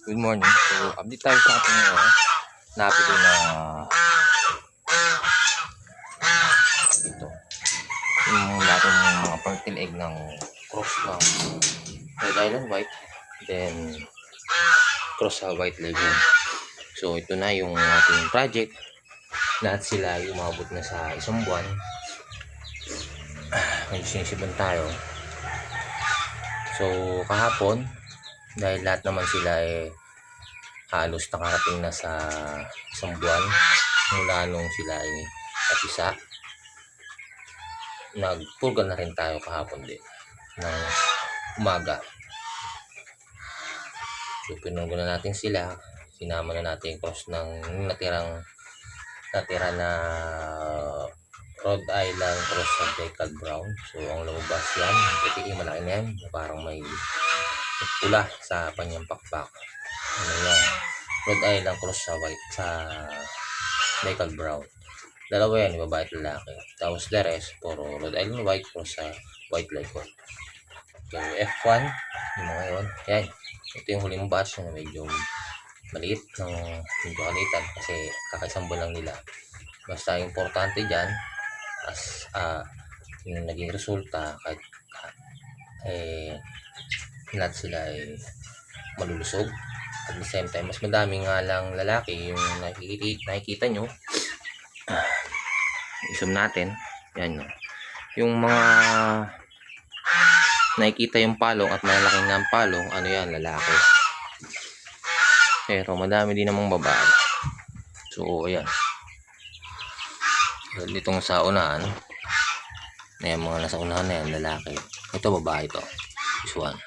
Good morning. So, update tayo sa ating napili na ito. Yung natin mga fertile egg ng cross ng Red Island White, then cross sa White Leghorn. So, ito na yung ating project. Lahat sila ay umabot na sa isang buwan. May sinisipan tayo. So, kahapon, dahil lahat naman sila ay halos nakarating na sa isang buwan mula nung sila ay napisa, nagpurga na rin tayo kahapon din ng umaga. So pinurga na natin sila, sinama na natin yung cross ng natira na Rhode Island cross sa Decal Brown. So ang lumabas yan, puti malaki na yan, parang may pula sa kanyang pakpak. Ano yan, Rhode Island cross sa white sa Decal Brown. Dalawa yan, babae at lalaki. Tapos the rest, puro Rhode Island White cross sa White Leghorn. So F1, yung mga yun. Yan, ito yung huling batch na medyo maliit, medyo kalitan kasi kakaisang buwan lang nila. Basta importante dyan, as yung naging resulta, kahit lahat sila ay malulusog. At the same time, mas madami nga lang lalaki yung nakikita nyo. Isum natin, yan no. Yung mga nakikita yung palong at malalaki na ang palong, ano yan, lalaki. Pero madami din namang babae. So ayan, ditong sa unahan, ayan, mga nasa unahan na yan, lalaki. Ito babae to, this one.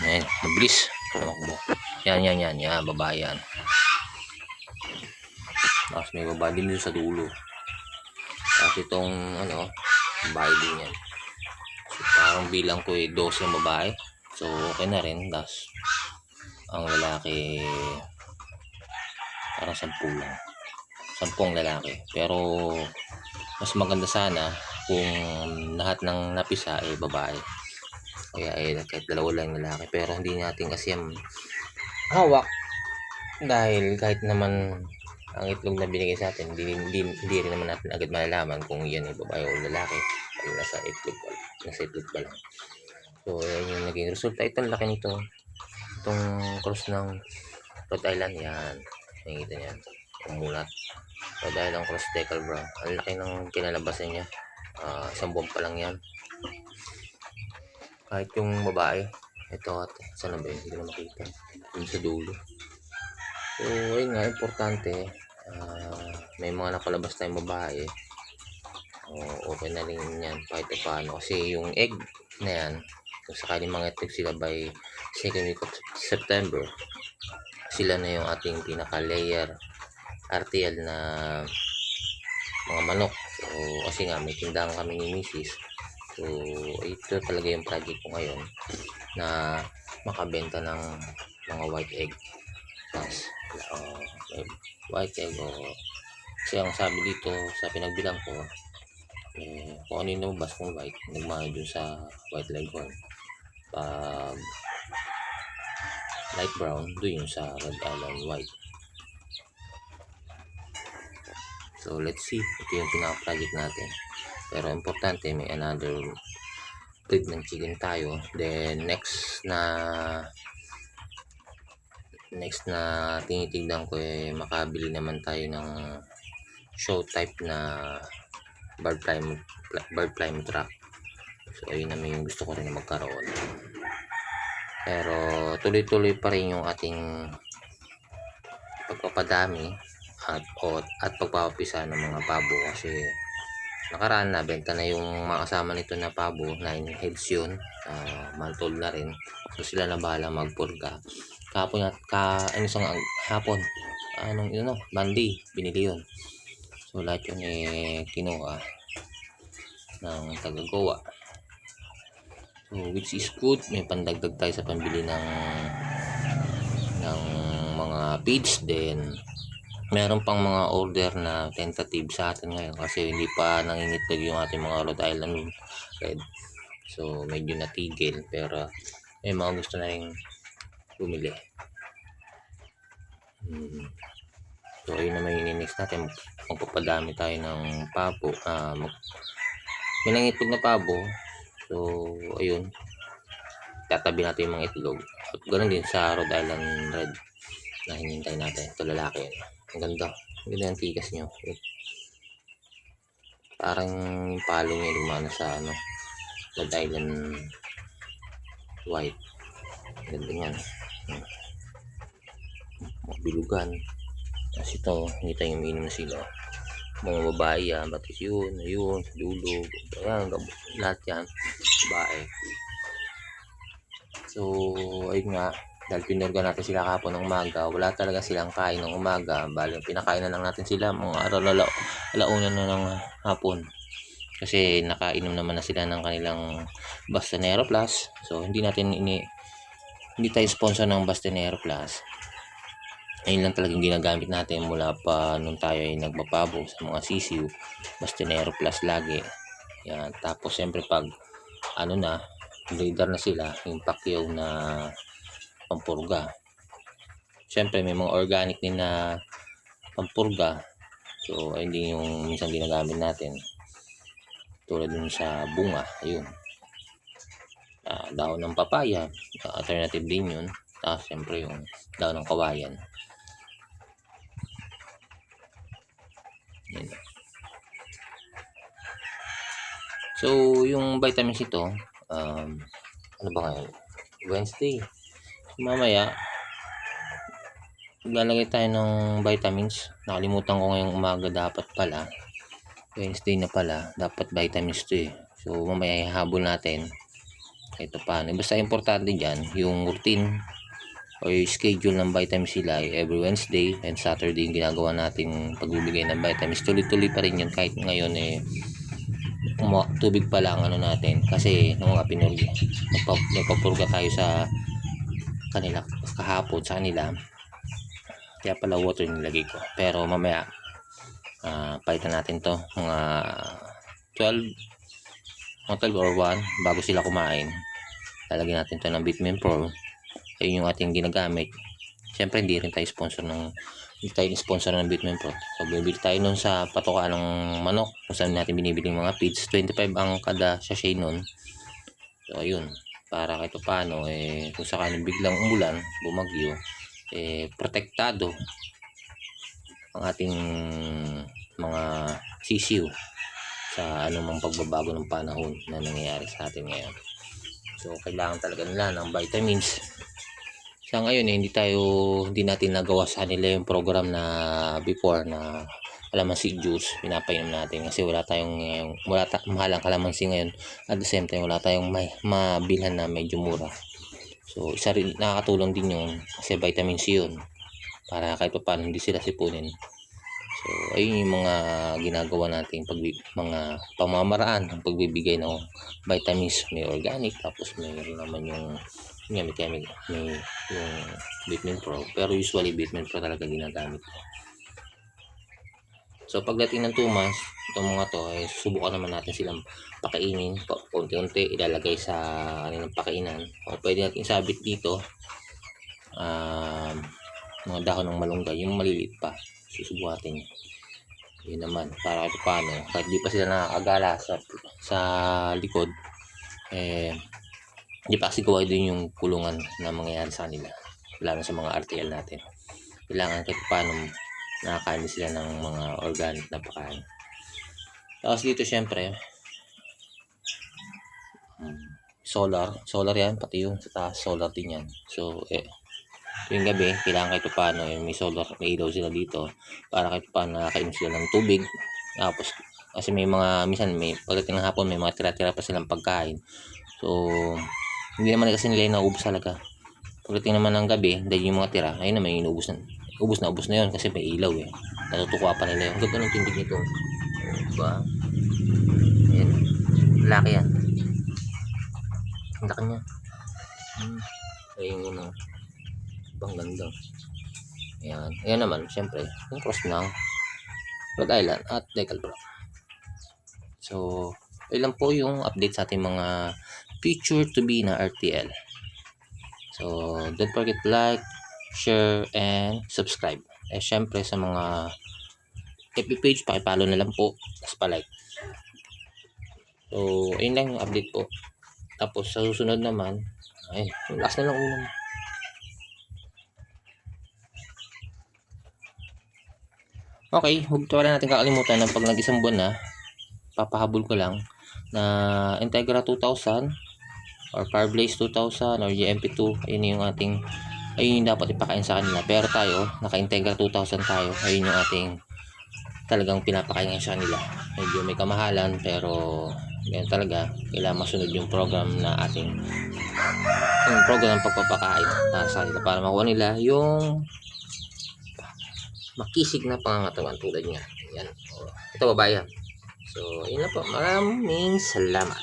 Ayan, mabilis tumakbo. Yan, babae yan. Tapos may babae din dito sa dulo. At itong babae din yan. So parang bilang ko 12 yung babae. So okay na rin. Tapos ang lalaki parang 10 lang. 10 lalaki. Pero mas maganda sana kung lahat ng napisa ay babae. Kaya kahit dalawa lang lalaki. Pero hindi natin kasi hawak. Dahil kahit naman ang itlog na binigay sa atin, hindi rin naman natin agad malalaman kung yan ay babae o lalaki. Ay nasa itlog pa lang. So yan yung naging resulta. Itong laki nito, itong cross ng Rhode Island, yan, nakikita niya, umulat. Rhode Island cross Decal Brown, ang laki ng kinalabasan niya. Isang buwan pa lang yan. Kahit yung babae, ito at saan ba yun, hindi na makita, yung sa dulo. So ayun nga, importante, may mga napalabas tayong babae. Okay na rin yan kahit paano, kasi yung egg na yan, kung sakaling mga itlog sila by 2nd week of September, sila na yung ating pinaka layer RTL na mga manok. So kasi nga may tindahan kami ni Mrs. So ito talaga yung project ko ngayon, na makabenta ng mga white egg. White egg, kasi ang sabi dito sa pinagbilang ko, kung ano yung lumabas kong white, nagmahal dun sa White Leghorn. Pag light brown, dun yung sa Rhode Island White. So let's see, ito yung pinaka-project natin. Pero importante, may another breed ng chicken tayo. Then next na tinitignan ko makabili naman tayo ng show type na bird prime track. So ayun naman yung gusto ko rin na magkaroon. Pero tuloy-tuloy pa rin yung ating pagpapadami at pagpapapisa ng mga pabo, kasi nakaraan na benta na yung mga kasama nito na pabo, 9 heads yun. Maltol na rin. So sila na bahala magpurga. Kahapon isang hapon, Monday, binili yun. So lahat yun kinuha ng taga-Goa. So which is good, may pandagdag tayo sa pambili ng mga feeds. Then meron pang mga order na tentative sa atin ngayon kasi hindi pa nangingitlog yung ating mga Rhode Island Red. So medyo natigil, pero may mga gusto na rin bumili. So ayun naman yung next natin, magpapadami tayo ng pabo. May nangitog na pabo. So ayun, tatabi natin yung mga itlog. At ganoon din sa Rhode Island Red na hinintay natin. Ito lalaki. Ang ganda. Ang ganda yung tikas nyo. Parang yung palo niya lumana sa Rhode Island White. Ang ganda yan. Mga bilugan. Tapos ito, hindi tayo umiinom na sila. Mga babae yan, batis yun, ayun, sa dulo, ayan, lahat yan, babae. So, ayun nga, dahil pinurga natin sila kapon ng umaga, wala talaga silang kain ng umaga. Bali, pinakain na lang natin sila mga alauna na ng hapon. Kasi nakainom naman na sila ng kanilang Bastanero Plus. So, hindi tayo sponsor ng Bastanero Plus. Ayun lang talagang ginagamit natin mula pa nung tayo ay nagpapabo sa mga sisiw. Bastanero Plus lagi. Yan. Tapos siyempre pag breeder na sila, yung pakyaw na pampurga. Siyempre may mga organic din na pampurga. So ayun din yung minsan ginagamit natin. Tulad dun sa bunga. Ayun. Daon ng papaya. Alternative din yun. Tapos siyempre yung daon ng kawayan. Yan. So yung vitamins ito, ano ba ngayon? Wednesday. Mamaya maglalagay tayo ng vitamins. Nakalimutan ko ngayong umaga, dapat pala Wednesday na pala, dapat vitamins to eh. So mamaya ihahabol natin ito paano. Basta importante dyan yung routine o yung schedule ng vitamins sila ay every Wednesday and Saturday yung ginagawa natin pagbibigay ng vitamins. Tuloy-tuloy pa rin yun kahit ngayon tubig pa lang natin. Kasi nung nagpapurga tayo sa kanila kahapon sa kanila. Kaya pala water nilagay ko. Pero mamaya palitan natin to mga 12 or 1 bago sila kumain. Lalagyan natin to ng Vitamin Pro. Ayun yung ating ginagamit. Siyempre hindi tayo sponsor ng Vitamin Pro. So bibili tayo nun sa patokaan ng manok kung saan natin binibili mga feeds. 25 ang kada sachet nun. So ayun, para kahit paano kung sakaling biglang umulan, bumagyo, protektado ang ating mga sisiw sa anumang pagbabago ng panahon na nangyayari sa atin ngayon. So kailangan talaga nila ng vitamins. Sa ngayon hindi natin nagawa sa kanila yung program na before na kalamansi juice pinapainom natin kasi mahalang kalamansi ngayon. At the same time wala tayong mabilhan na medyo mura. So isa rin nakakatulong din yun kasi vitamin C yun para kahit paano hindi sila sipunin. So ayun yung mga ginagawa natin mga pamamaraan ng pagbibigay ng vitamins. May organic, tapos mayroon naman yung Vitamin Pro, pero usually Vitamin Pro talaga ginagamit ko. So pagdating ng 2 months, itong mga to susubukan naman natin silang pakainin unti-unti, ilalagay sa kanilang pakainan. O pwede natin isabit dito mga dahon ng malunggay, yung maliliit pa, susubukatin. Yun naman, para kahit paano, kahit di pa sila nakakagala sa likod, hindi pa kasi gawa din yung kulungan na mangyayari sa kanila, lalo sa mga RTL natin. Kailangan kahit paano nakakain sila ng mga organic na pagkain. Tapos dito syempre solar yan, pati yung sa taas solar din yan. So yung gabi kailangan kahit paano may solar, may ilaw sila dito para kahit paano nakakainom sila ng tubig. Tapos kasi minsan pagdating ng hapon may mga tira-tira pa silang pagkain. So hindi naman kasi nila naubos talaga. Pagdating naman ng gabi, dahil yung mga tira, ayun naman yung ubos na yun kasi may ilaw natutukwa pa nila yung ganda ng tindig nito, diba? Ayan, laki yan, ang laki niya. Ayun yun bang ganda. Ayan naman syempre yung cross ng Rhode Island at Decal Pro. So ilan po yung update sa ating mga future to be na RTL. So don't forget to like, share, and subscribe. Syempre sa mga FB page, pakipollow na lang po, tapos pa-like. So, ayun lang yung update po. Tapos sa susunod naman, ayun, last na lang ulam. Okay, wala natin kakalimutan na pag nag-isang buwan na, papahabol ko lang na Integra 2000 or Fireblaze 2000 or GMP2, ayun yung ating, ayun yung dapat ipakain sa kanila. Pero tayo, naka-Integra 2000 tayo, ayun yung ating talagang pinapakain sa kanila. Medyo may kamahalan pero ganyan talaga, kailangan masunod yung program na ating, yung program ng pagpapakain para sa kanila, para makuha nila yung makisig na pangangatawan tulad niya. Yan. Ito babae yan. So, yun na po. Maraming salamat.